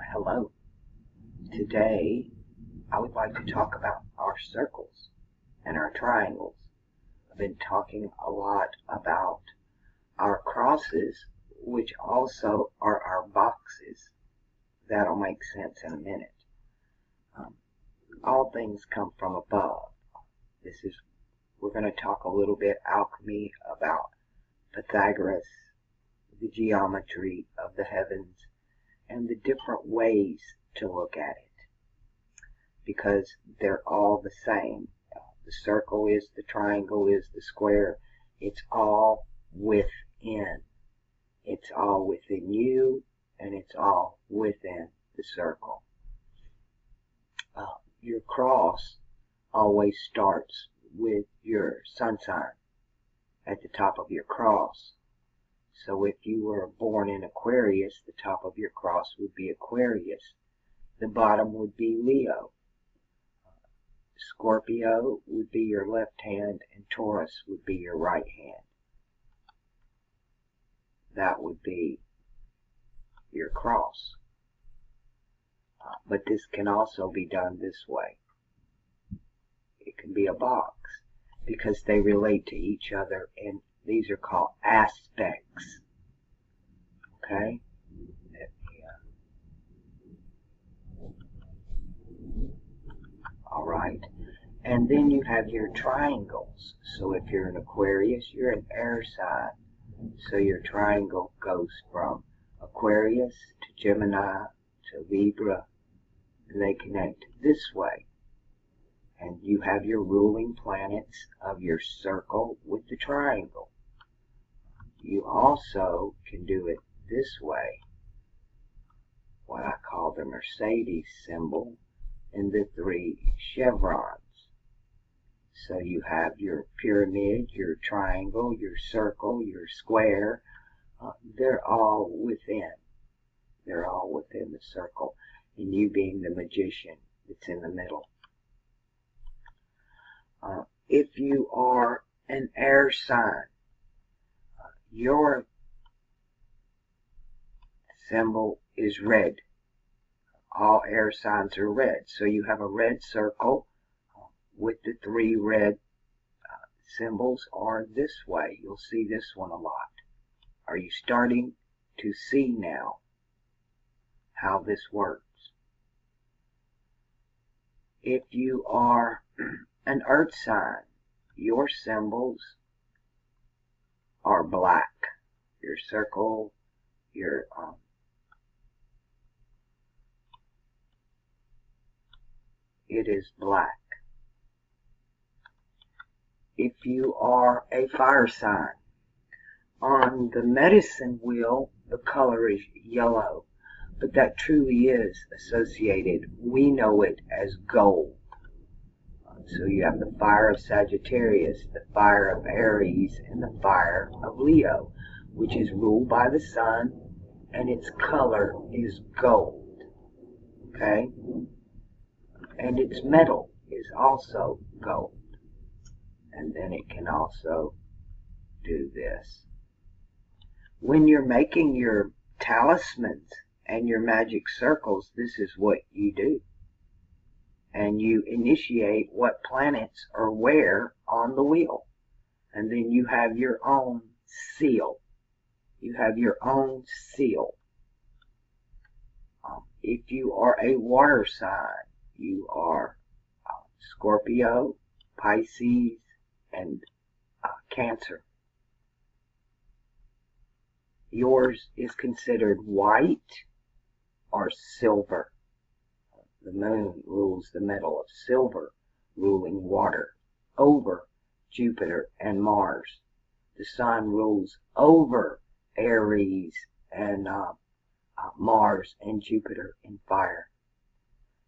Hello. Today, I would like to talk about our circles and our triangles. I've been talking a lot about our crosses, which also are our boxes. That'll make sense in a minute. All things come from above. We're going to talk a little bit alchemy about Pythagoras, the geometry of the heavens, and the different ways to look at it, because they're all the same. The circle is, the triangle is, the square. It's all within. It's all within you, and it's all within the circle. Your cross always starts with your sun sign at the top of your cross. So if you were born in Aquarius, the top of your cross would be Aquarius. The bottom would be Leo. Scorpio would be your left hand, and Taurus would be your right hand. That would be your cross. But this can also be done this way. It can be a box, because they relate to each other, and these are called aspects. Okay? Alright. And then you have your triangles. So if you're an Aquarius, you're an air sign. So your triangle goes from Aquarius to Gemini to Libra, and they connect this way. And you have your ruling planets of your circle with the triangle. You also can do it this way, what I call the Mercedes symbol, and the 3 chevrons. So you have your pyramid, your triangle, your circle, your square. They're all within. They're all within the circle, and you being the magician that's in the middle. If you are an air sign, your symbol is red. All air signs are red. So you have a red circle with the 3 red symbols, or this way. You'll see this one a lot. Are you starting to see now how this works? If you are an earth sign, your symbols are black. Your circle, your it is black. If you are a fire sign, on the medicine wheel, the color is yellow, but that truly is associated. We know it as gold. So you have the fire of Sagittarius, the fire of Aries, and the fire of Leo, which is ruled by the sun, and its color is gold. Okay? And its metal is also gold. And then it can also do this. When you're making your talismans and your magic circles, this is what you do. And you initiate what planets are where on the wheel. And then you have your own seal. You have your own seal. If you are a water sign, you are Scorpio, Pisces, and Cancer. Yours is considered white or silver. The moon rules the metal of silver, ruling water, over Jupiter and Mars. The sun rules over Aries and Mars and Jupiter in fire.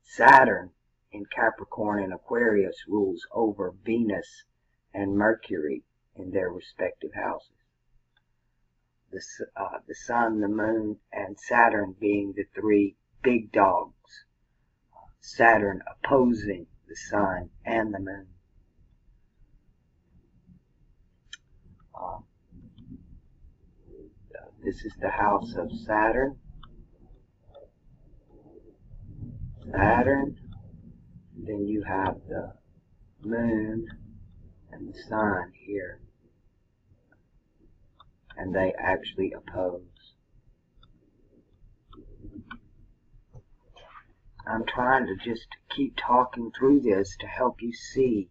Saturn in Capricorn and Aquarius rules over Venus and Mercury in their respective houses. The sun, the moon, and Saturn being the 3 big dogs. Saturn opposing the sun and the moon. This is the house of Saturn. Saturn, then you have the moon and the sun here, and they actually oppose. I'm trying to just keep talking through this to help you see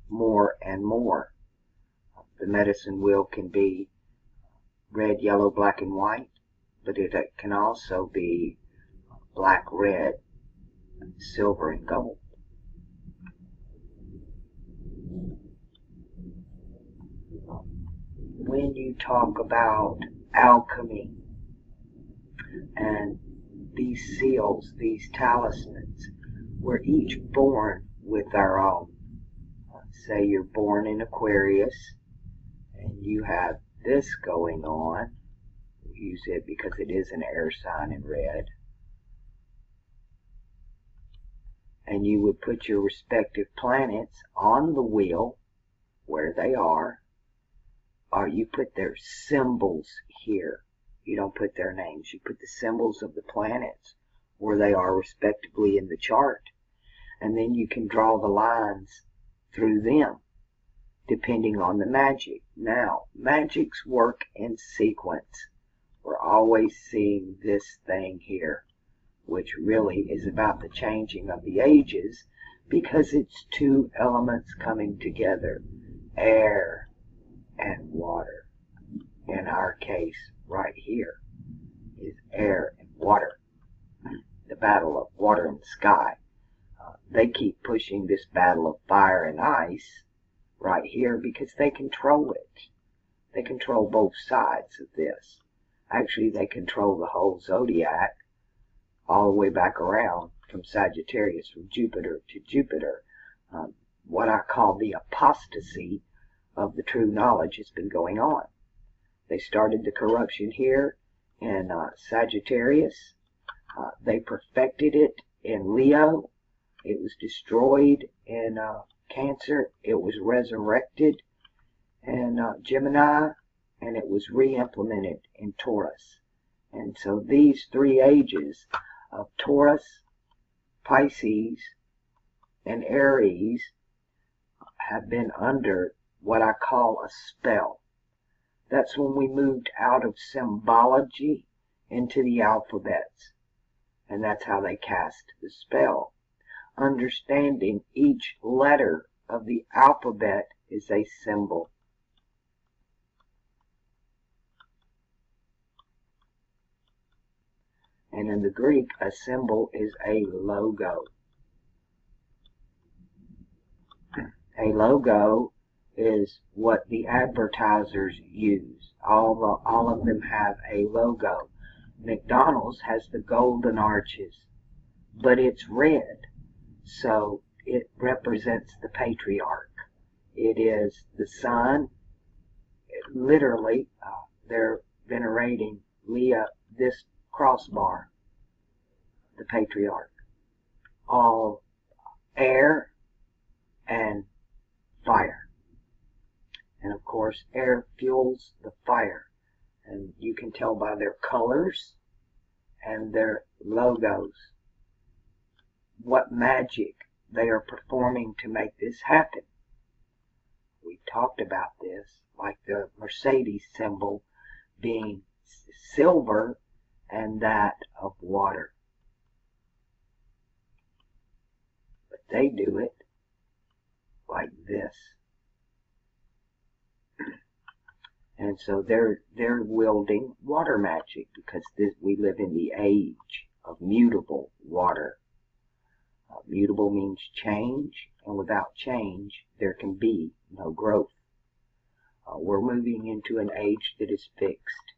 more and more. The medicine wheel can be red, yellow, black, and white, but it can also be black, red, silver, and gold. When you talk about alchemy and these seals, these talismans, we're each born with our own. Say you're born in Aquarius and you have this going on. We use it because it is an air sign in red. And you would put your respective planets on the wheel where they are, or you put their symbols here. You don't put their names. You put the symbols of the planets where they are respectively in the chart. And then you can draw the lines through them depending on the magic. Now, magics work in sequence. We're always seeing this thing here, which really is about the changing of the ages because it's two elements coming together, air and water. In our case, right here, is air and water. The battle of water and sky. They keep pushing this battle of fire and ice right here because they control it. They control both sides of this. Actually, they control the whole zodiac all the way back around from Sagittarius, from Jupiter to Jupiter. What I call the apostasy of the true knowledge has been going on. They started the corruption here in Sagittarius. They perfected it in Leo. It was destroyed in Cancer. It was resurrected in Gemini. And it was re-implemented in Taurus. And so these three ages of Taurus, Pisces, and Aries have been under what I call a spell. That's when we moved out of symbology into the alphabets. And that's how they cast the spell. Understanding each letter of the alphabet is a symbol. And in the Greek, a symbol is a logo. A logo is what the advertisers use. All of them have a logo. McDonald's has the golden arches, but it's red, so it represents the patriarch. It is the sun. Literally, they're venerating Leah, this crossbar, the patriarch. All air and fire. And of course, air fuels the fire. And you can tell by their colors and their logos what magic they are performing to make this happen. We've talked about this, like the Mercedes symbol being silver and that of water. But they do it like this. And so they're wielding water magic because we live in the age of mutable water. Mutable means change, and without change, there can be no growth. We're moving into an age that is fixed,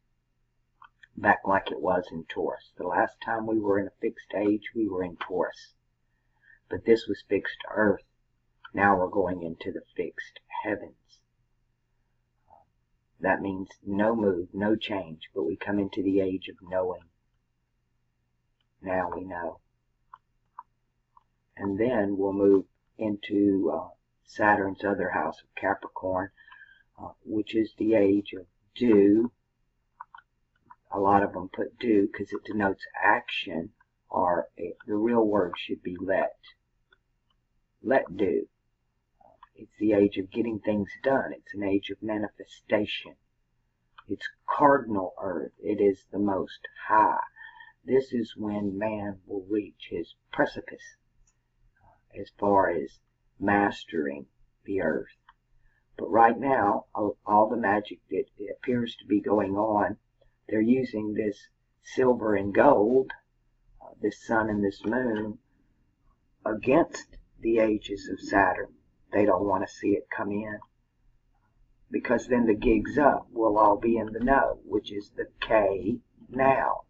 back like it was in Taurus. The last time we were in a fixed age, we were in Taurus. But this was fixed earth. Now we're going into the fixed heavens. That means no move, no change, but we come into the age of knowing. Now we know. And then we'll move into Saturn's other house of Capricorn, which is the age of dew. A lot of them put dew because it denotes action or the real word should be let. Let do. It's the age of getting things done. It's an age of manifestation. It's cardinal earth. It is the most high. This is when man will reach his precipice as far as mastering the earth. But right now, all the magic that appears to be going on, they're using this silver and gold, this sun and this moon, against the ages of Saturn. They don't want to see it come in, because then the gig's up. We'll all be in the know, which is the K now.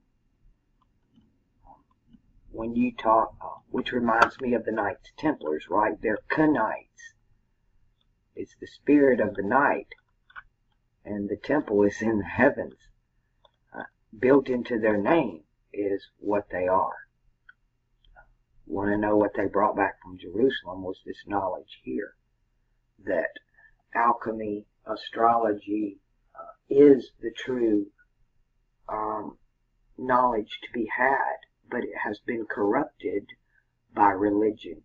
When you talk, which reminds me of the Knights Templars, right? They're Knights. It's the spirit of the night, and the temple is in the heavens. Built into their name is what they are. Want to know what they brought back from Jerusalem was this knowledge here, that alchemy, astrology is the true knowledge to be had, but it has been corrupted by religion.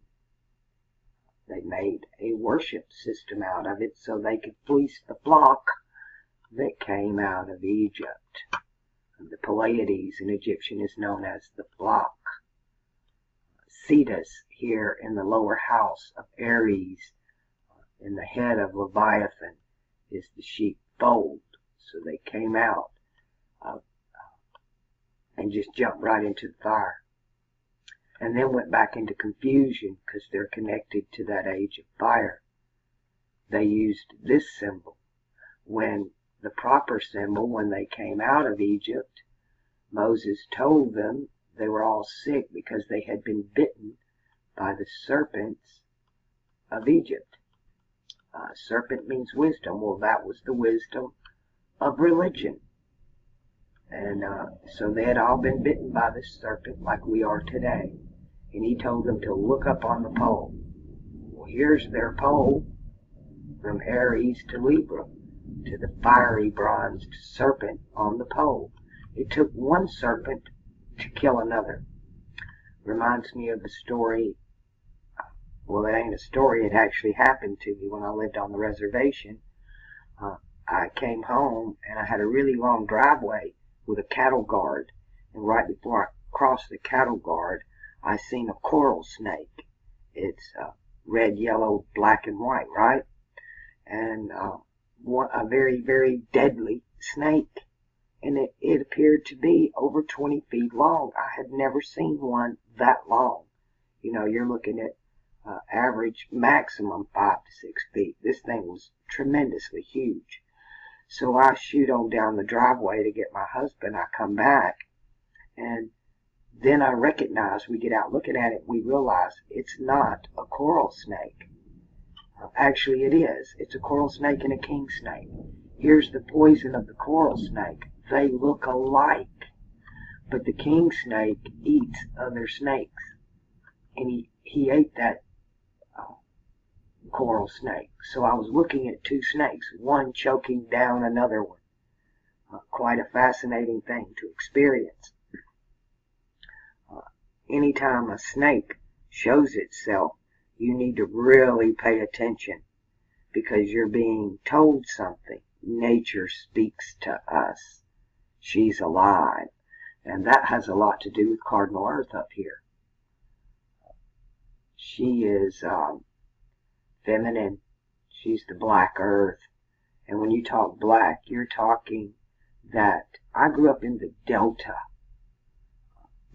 They made a worship system out of it so they could fleece the flock that came out of Egypt. The Pleiades in Egyptian is known as the flock. Cetus here in the lower house of Aries, in the head of Leviathan, is the sheepfold. So they came out and just jumped right into the fire. And then went back into confusion because they're connected to that age of fire. They used this symbol. When the proper symbol, when they came out of Egypt, Moses told them they were all sick because they had been bitten by the serpents of Egypt. Serpent means wisdom. Well, that was the wisdom of religion. And so they had all been bitten by the serpent like we are today. And he told them to look up on the pole. Well, here's their pole, from Aries to Libra, to the fiery bronzed serpent on the pole. It took one serpent to kill another. Reminds me of the story. Well, it ain't a story. It actually happened to me when I lived on the reservation. I came home and I had a really long driveway with a cattle guard. And right before I crossed the cattle guard, I seen a coral snake. It's red, yellow, black, and white, right? And a very, very deadly snake. And it appeared to be over 20 feet long. I had never seen one that long. You know, you're looking at average maximum 5 to 6 feet. This thing was tremendously huge. So I shoot on down the driveway to get my husband. I come back, and then I recognize, we get out looking at it, we realize it's not a coral snake. Actually, it is. It's a coral snake and a king snake. Here's the poison of the coral snake. They look alike. But the king snake eats other snakes. And he ate that coral snake. So I was looking at two snakes, one choking down another one. Quite a fascinating thing to experience. Anytime a snake shows itself, you need to really pay attention, because you're being told something. Nature speaks to us. She's alive. And that has a lot to do with cardinal earth up here. She is feminine. She's the black earth. And when you talk black, you're talking that I grew up in the Delta.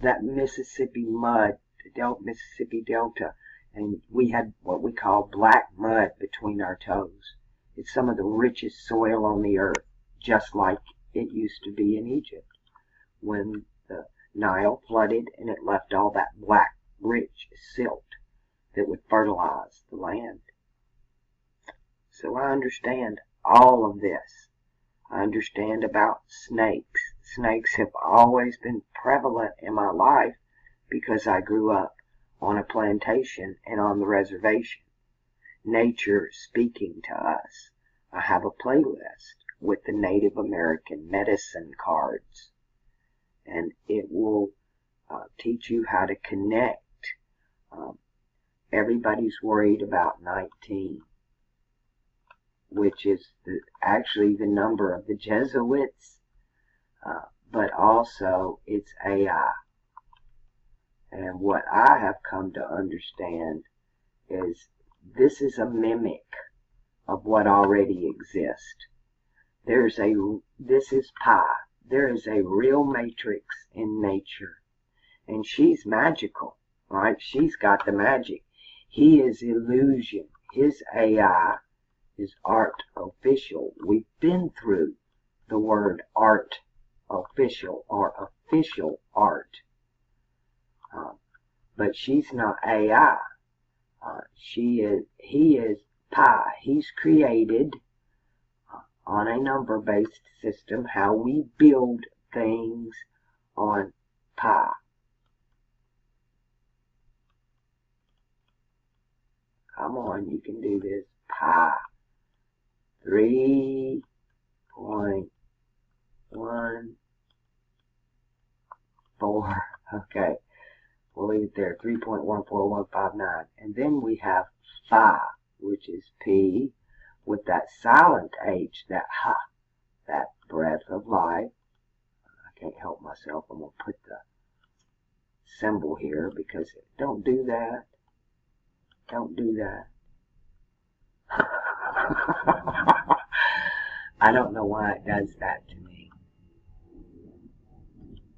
That Mississippi mud, the Mississippi Delta, and we had what we call black mud between our toes. It's some of the richest soil on the earth, just like it used to be in Egypt, when the Nile flooded and it left all that black, rich silt that would fertilize the land. So I understand all of this. I understand about snakes. Snakes have always been prevalent in my life because I grew up on a plantation and on the reservation. Nature speaking to us. I have a playlist with the Native American medicine cards, and it will teach you how to connect. Everybody's worried about 19, which is actually the number of the Jesuits, but also it's AI. And what I have come to understand is this is a mimic of what already exists. This is pi. There is a real matrix in nature, and she's magical, right? She's got the magic. He is illusion. His AI is artificial. We've been through the word artificial or official art, but she's not AI. He is pi. He's created on a number-based system how we build things on pi. Come on, you can do this. Pi 3.14. Okay, we'll leave it there. 3.14159. And then we have phi, which is P with that silent H, that ha, that breath of life. I can't help myself. I'm going to put the symbol here because don't do that. Don't do that. I don't know why it does that to me.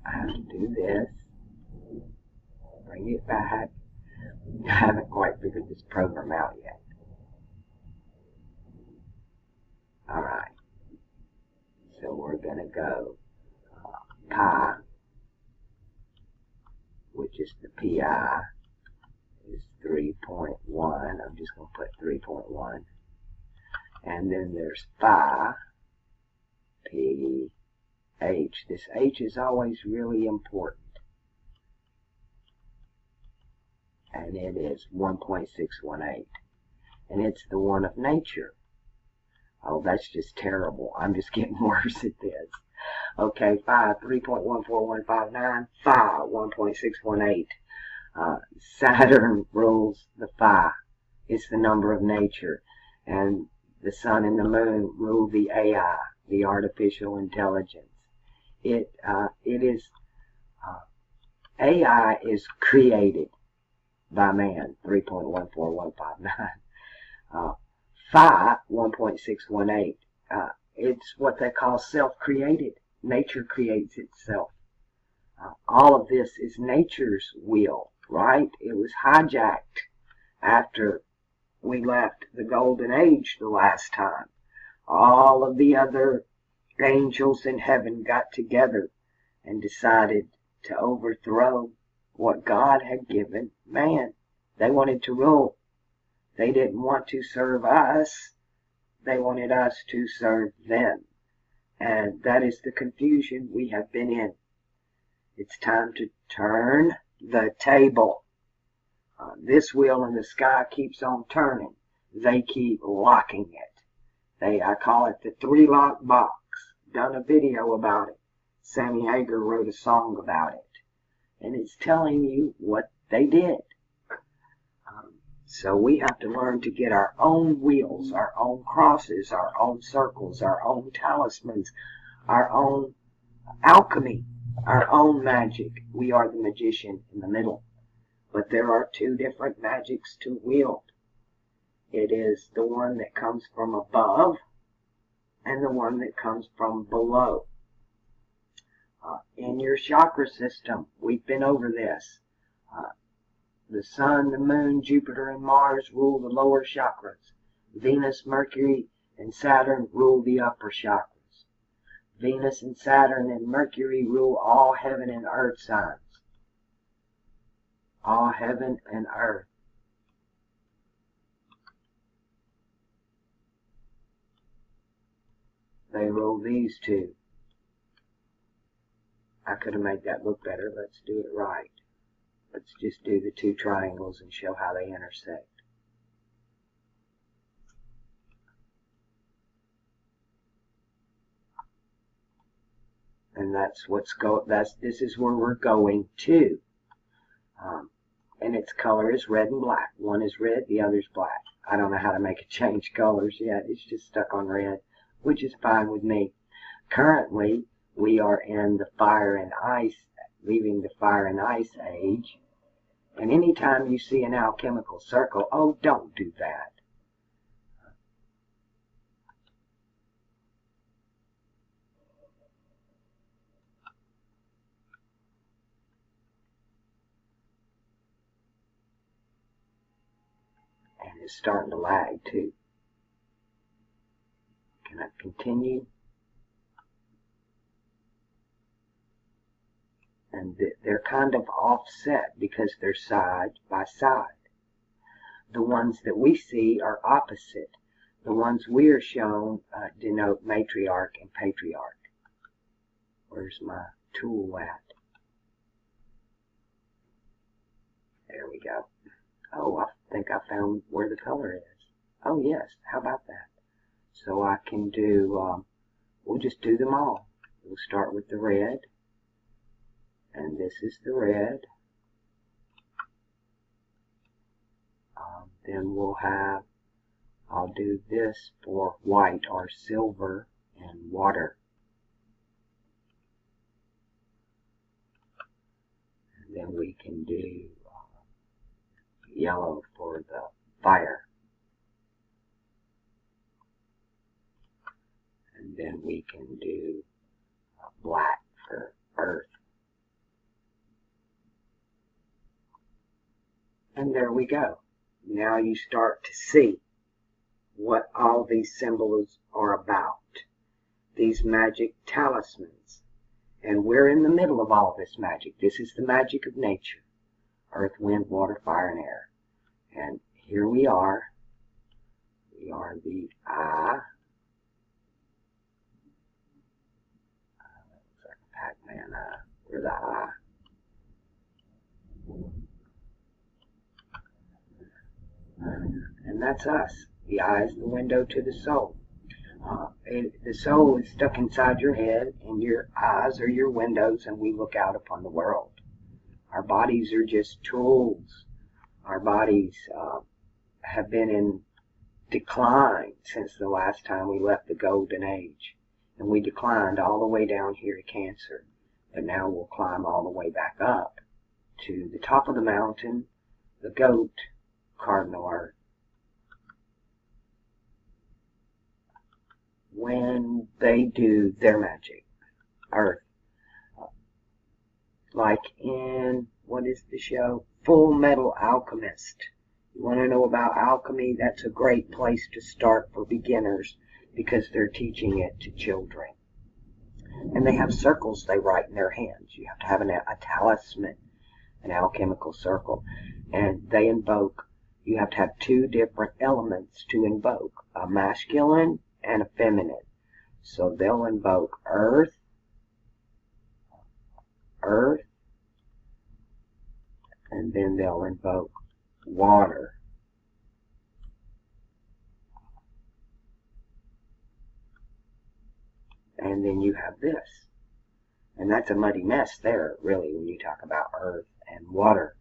I have to do this. Bring it back. I haven't quite figured this program out yet. Alright. So we're going to go pi, which is the pi, is 3.1. I'm just going to put 3.1. And then there's phi, P, H. This H is always really important. And it is 1.618. And it's the one of nature. Oh, that's just terrible. I'm just getting worse at this. Okay, phi 3.14159, phi 1.618. Saturn rules the phi. It's the number of nature. And the sun and the moon rule the AI, the artificial intelligence. AI is created by man, 3.14159. Phi, 1.618. It's what they call self-created. Nature creates itself. All of this is nature's will, right? It was hijacked after we left the golden age the last time. All of the other angels in heaven got together and decided to overthrow what God had given man. They wanted to rule. They didn't want to serve us. They wanted us to serve them. And that is the confusion we have been in. It's time to turn the table. This wheel in the sky keeps on turning. They keep locking it. I call it the 3-lock box. Done a video about it. Sammy Hagar wrote a song about it. And it's telling you what they did. So we have to learn to get our own wheels, our own crosses, our own circles, our own talismans, our own alchemy, our own magic. We are the magician in the middle. But there are two different magics to wield. It is the one that comes from above and the one that comes from below. In your chakra system, we've been over this. The sun, the moon, Jupiter, and Mars rule the lower chakras. Venus, Mercury, and Saturn rule the upper chakras. Venus and Saturn and Mercury rule all heaven and earth signs. All heaven and earth. They rule these two. I could have made that look better. Let's do it right. Let's just do the two triangles and show how they intersect. And this is where we're going to. And its color is red and black. One is red, the other is black. I don't know how to make it change colors yet. It's just stuck on red, which is fine with me. Currently, we are in the fire and ice, leaving the fire and ice age. And anytime you see an alchemical circle, oh, don't do that. And it's starting to lag too. Can I continue? And they're kind of offset because they're side by side. The ones that we see are opposite. The ones we are shown denote matriarch and patriarch. Where's my tool at? There we go. Oh, I think I found where the color is. Oh yes, how about that? So I can do, we'll just do them all. We'll start with the red. And this is the red. Then we'll have, I'll do this for white or silver and water. And then we can do yellow for the fire. And then we can do black for earth. And there we go. Now you start to see what all these symbols are about. These magic talismans. And we're in the middle of all this magic. This is the magic of nature. Earth, wind, water, fire, and air. And here we are. We are the eye. Looks like a Pac-Man eye. We're the eye. And that's us. The eye is the window to the soul. The soul is stuck inside your head, and your eyes are your windows, and we look out upon the world. Our bodies are just tools. Our bodies have been in decline since the last time we left the golden age. And we declined all the way down here to Cancer. But now we'll climb all the way back up to the top of the mountain, the goat, cardinal earth. When they do their magic, earth, like in, what is the show? Full Metal Alchemist. You want to know about alchemy? That's a great place to start for beginners because they're teaching it to children. And they have circles they write in their hands. You have to have a talisman, an alchemical circle. And they invoke, you have to have two different elements to invoke, a masculine and a feminine. So they'll invoke earth, and then they'll invoke water. And then you have this. And that's a muddy mess there, really, when you talk about earth and water.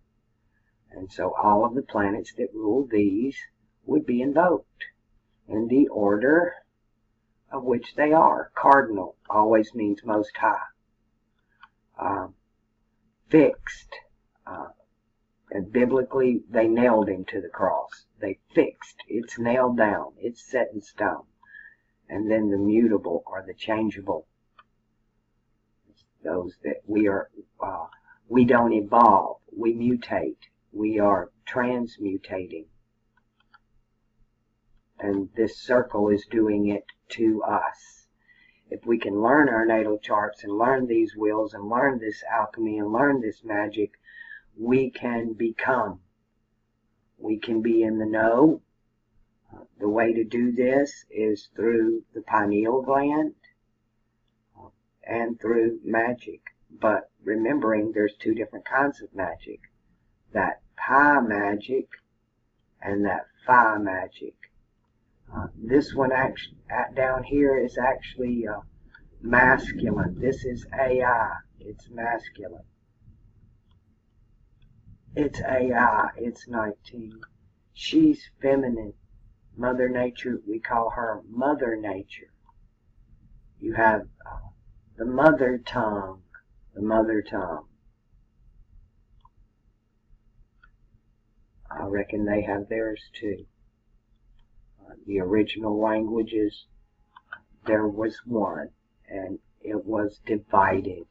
And so all of the planets that rule these would be invoked in the order of which they are. Cardinal always means most high. Fixed. And biblically, they nailed him to the cross. They fixed. It's nailed down. It's set in stone. And then the mutable or the changeable. Those that we don't evolve. We mutate. We are transmutating. And this circle is doing it to us. If we can learn our natal charts and learn these wheels and learn this alchemy and learn this magic, we can become. We can be in the know. The way to do this is through the pineal gland and through magic. But remembering there's two different kinds of magic. That pi magic and that phi magic. This one down here is actually masculine. This is AI. It's masculine. It's AI. It's 19. She's feminine. Mother Nature, we call her Mother Nature. You have the mother tongue. The mother tongue. I reckon they have theirs too. The original languages, there was one, and it was divided.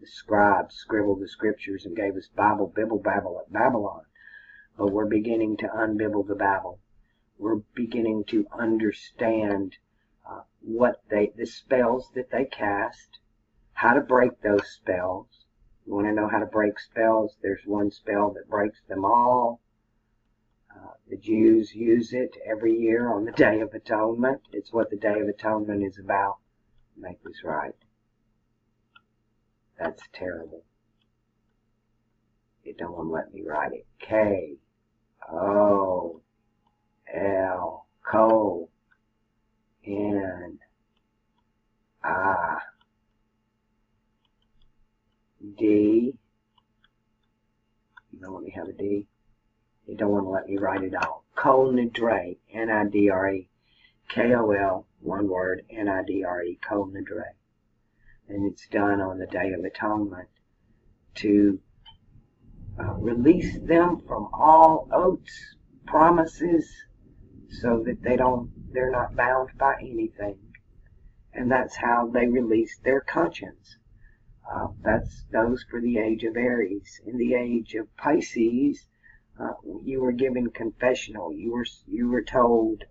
The scribes scribbled the scriptures and gave us Bible, Bibble, Babble at Babylon. But we're beginning to unbibble the Babel. We're beginning to understand the spells that they cast, how to break those spells. You want to know how to break spells? There's one spell that breaks them all. The Jews use it every year on the Day of Atonement. It's what the Day of Atonement is about. Make this right. That's terrible. It don't want to let me write it. K-O-L, K-O-N-I-D. You don't want me to have a D? It don't want to let me write it all. Coalgate, N-I-D-R-E. K-O-L, one word, N-I-D-R-E, Coalgate. And it's done on the Day of Atonement to release them from all oaths, promises, so that they're not bound by anything. And that's how they release their conscience. That's those for the age of Aries. In the age of Pisces, you were given confessional. You were told,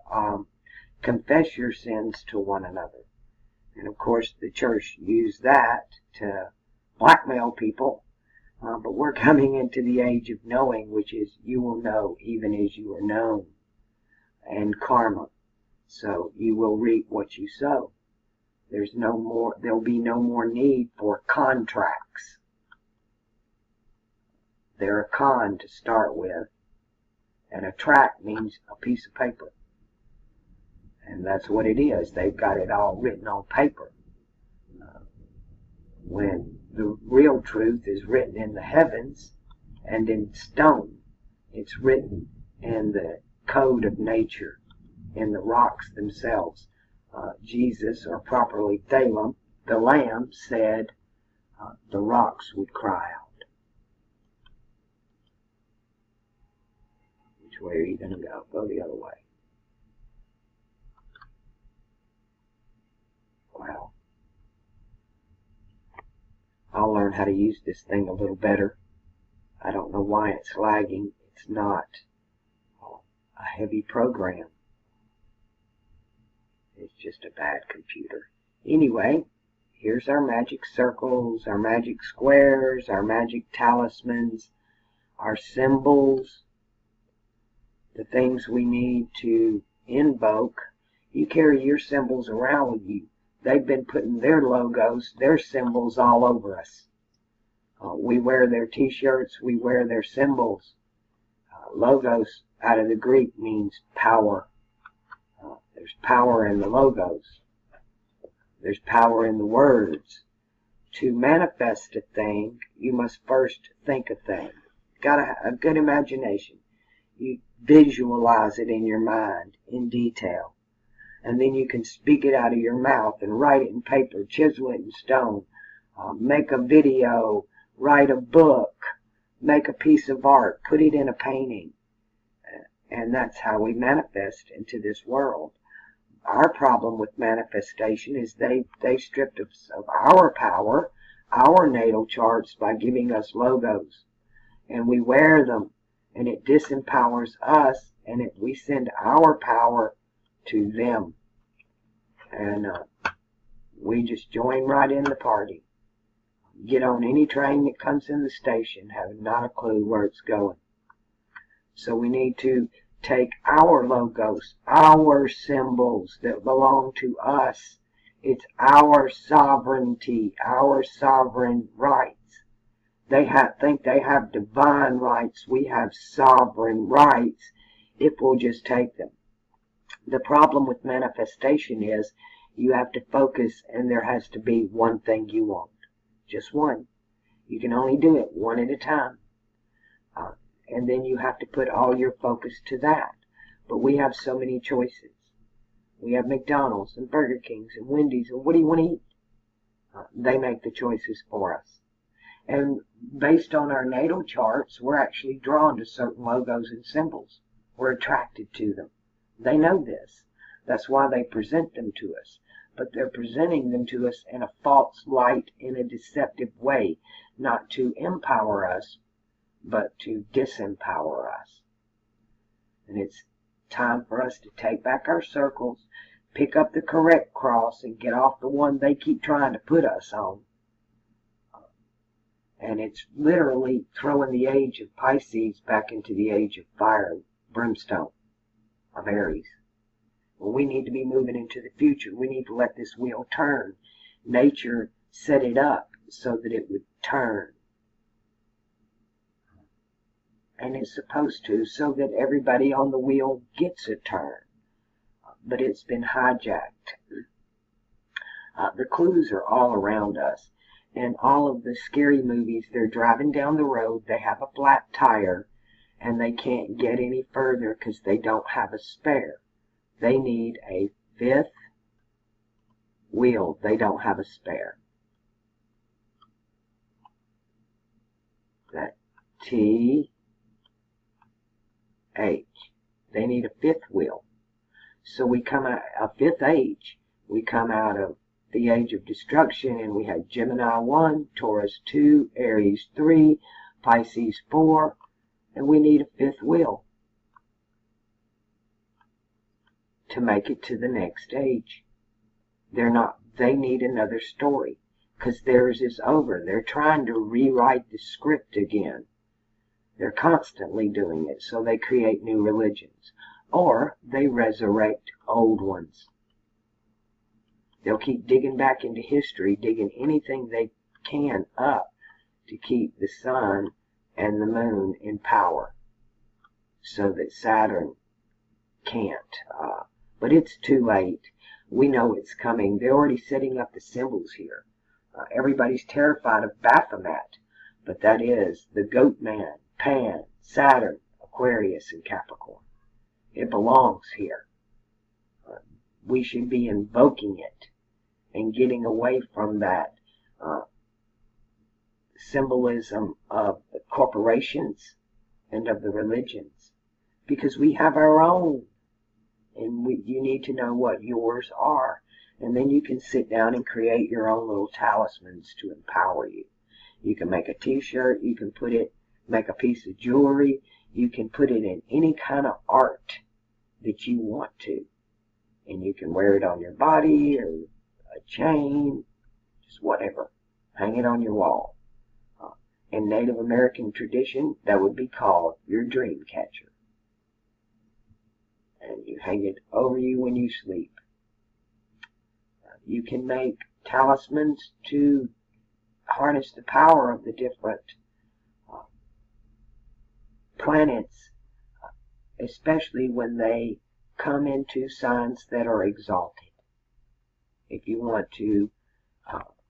confess your sins to one another. And of course, the church used that to blackmail people. But we're coming into the age of knowing, which is you will know even as you are known. And karma. So you will reap what you sow. There'll be no more need for contracts. They're a con to start with. And a tract means a piece of paper. And that's what it is. They've got it all written on paper. When the real truth is written in the heavens and in stone. It's written in the code of nature, in the rocks themselves. Jesus, or properly Thalem, the Lamb, said the rocks would cry out. Which way are you going to go? Go the other way. Wow. I'll learn how to use this thing a little better. I don't know why it's lagging. It's not a heavy program. It's just a bad computer. Anyway, here's our magic circles, our magic squares, our magic talismans, our symbols, the things we need to invoke. You carry your symbols around with you. They've been putting their logos, their symbols all over us. We wear their t-shirts, we wear their symbols. Logos out of the Greek means power. There's power in the logos. There's power in the words. To manifest a thing, you must first think a thing. Got a good imagination. You visualize it in your mind in detail. And then you can speak it out of your mouth and write it in paper, chisel it in stone, make a video, write a book, make a piece of art, put it in a painting. And that's how we manifest into this world. Our problem with manifestation is they stripped us of our power, our natal charts, by giving us logos. And we wear them, and it disempowers us, and we send our power to them. And we just join right in the party. Get on any train that comes in the station, having not a clue where it's going. So we need to take our logos, our symbols that belong to us. It's our sovereignty, our sovereign rights. They think they have divine rights. We have sovereign rights if we'll just take them. The problem with manifestation is you have to focus, and there has to be one thing you want. Just one. You can only do it one at a time. And then you have to put all your focus to that. But we have so many choices. We have McDonald's and Burger Kings and Wendy's, and what do you want to eat? They make the choices for us. And based on our natal charts, we're actually drawn to certain logos and symbols. We're attracted to them. They know this. That's why they present them to us. But they're presenting them to us in a false light, in a deceptive way, not to empower us, but to disempower us. And it's time for us to take back our circles, pick up the correct cross, and get off the one they keep trying to put us on. And it's literally throwing the age of Pisces back into the age of fire and brimstone of Aries. Well, we need to be moving into the future. We need to let this wheel turn. Nature set it up so that it would turn. And it's supposed to, so that everybody on the wheel gets a turn. But it's been hijacked. The clues are all around us. In all of the scary movies, they're driving down the road, they have a flat tire, and they can't get any further because they don't have a spare. They need a fifth wheel. They don't have a spare. That T-H. They need a fifth wheel. So we come out, a fifth H, we come out of the age of destruction, and we had Gemini 1, Taurus 2, Aries 3, Pisces 4, and we need a fifth wheel to make it to the next age. They need another story, because theirs is over. They're trying to rewrite the script again. They're constantly doing it, so they create new religions, or they resurrect old ones. They'll keep digging back into history, digging anything they can up to keep the sun and the moon in power, so that Saturn can't. But it's too late. We know it's coming. They're already setting up the symbols here. Everybody's terrified of Baphomet, but that is the goat man, Pan, Saturn, Aquarius, and Capricorn. It belongs here. We should be invoking it and getting away from that symbolism of the corporations and of the religions, because we have our own, and you need to know what yours are, and then you can sit down and create your own little talismans to empower you. You can make a t-shirt, you can make a piece of jewelry, you can put it in any kind of art that you want to, and you can wear it on your body or a chain, just whatever. Hang it on your wall. In Native American tradition, that would be called your dream catcher. And you hang it over you when you sleep. You can make talismans to harness the power of the different planets, especially when they come into signs that are exalted. If you want to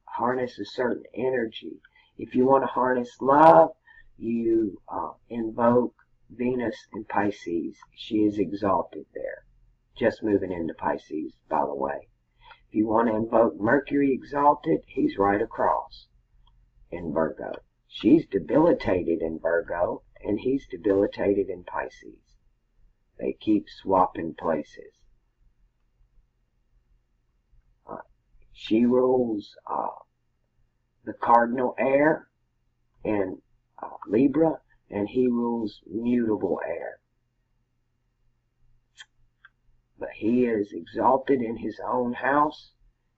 harness a certain energy, if you want to harness love, you invoke Venus in Pisces. She is exalted there. Just moving into Pisces, by the way. If you want to invoke Mercury exalted, he's right across in Virgo. She's debilitated in Virgo, and he's debilitated in Pisces. They keep swapping places. She rules the cardinal air in Libra, and he rules mutable air. But he is exalted in his own house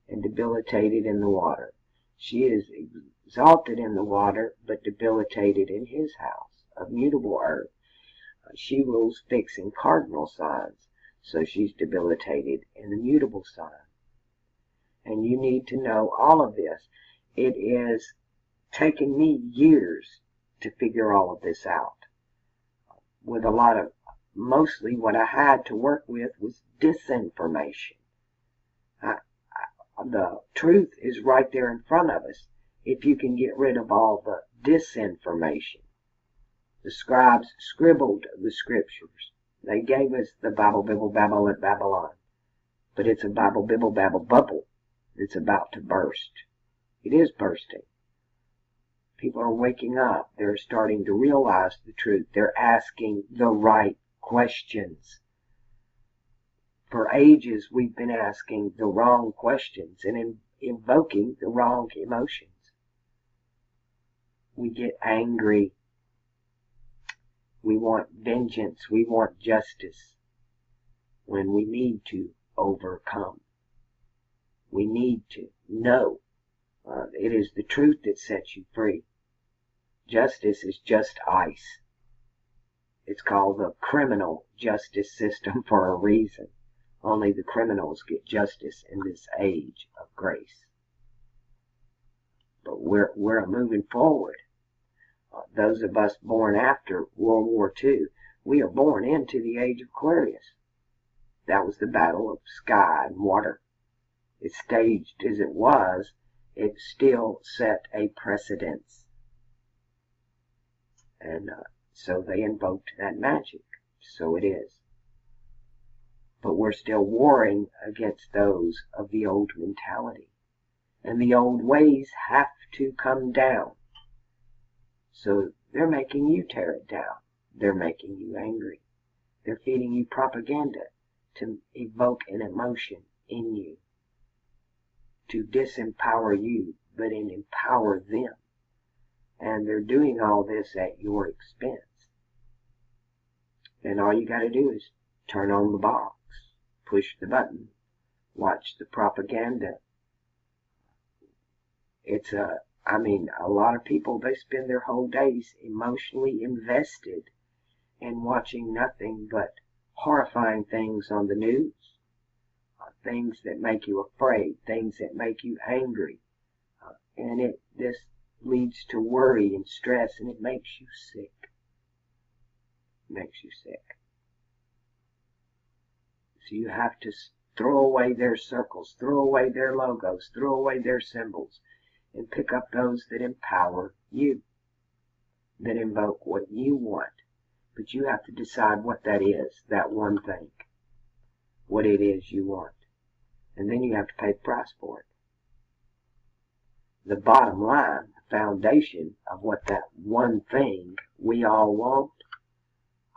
and debilitated in the water. She is exalted in the water, but debilitated in his house of mutable earth. She rules fixed and cardinal signs, so she's debilitated in the mutable sign. And you need to know all of this. It is taken me years to figure all of this out. With a lot of, mostly what I had to work with was disinformation. The truth is right there in front of us if you can get rid of all the disinformation. The scribes scribbled the scriptures. They gave us the Bible, Bibble, Babble at Babylon. But it's a Bible, Bibble, Babble bubble that's about to burst. It is bursting. People are waking up. They're starting to realize the truth. They're asking the right questions. For ages, we've been asking the wrong questions and invoking the wrong emotions. We get angry. We want vengeance. We want justice when we need to overcome. We need to know it is the truth that sets you free. Justice is just ice. It's called the criminal justice system for a reason. Only the criminals get justice in this age of grace. But we're moving forward. Those of us born after World War II, we are born into the age of Aquarius. That was the battle of sky and water. As staged as it was, it still set a precedence. And so they invoked that magic. So it is. But we're still warring against those of the old mentality. And the old ways have to come down. So they're making you tear it down. They're making you angry. They're feeding you propaganda to evoke an emotion in you. To disempower you, but empower them. And they're doing all this at your expense. And all you got to do is turn on the box, push the button, watch the propaganda. It's a lot of people, they spend their whole days emotionally invested in watching nothing but horrifying things on the news, things that make you afraid, things that make you angry, and this leads to worry and stress, and it makes you sick. It makes you sick. So you have to throw away their circles, throw away their logos, throw away their symbols, and pick up those that empower you, that invoke what you want. But you have to decide what that is, that one thing, what it is you want. And then you have to pay the price for it. The bottom line, the foundation of what that one thing we all want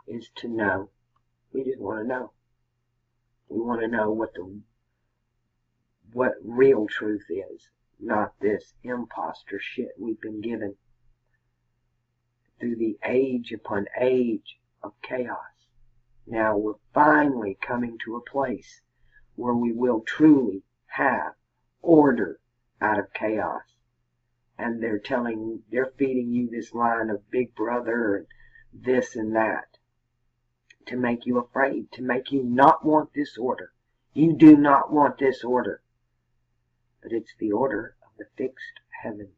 is to know. We just want to know. We want to know what real truth is, not this imposter shit we've been given through the age upon age of chaos. Now we're finally coming to a place where we will truly have order out of chaos. And they're feeding you this line of Big Brother and this and that to make you afraid, to make you not want this order. You do not want this order. But it's the order of the fixed heavens.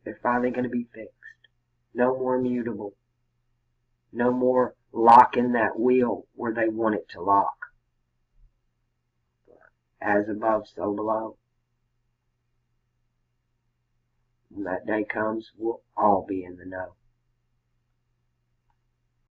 They're finally going to be fixed. No more mutable. No more locking that wheel where they want it to lock. As above, so below. When that day comes, we'll all be in the know.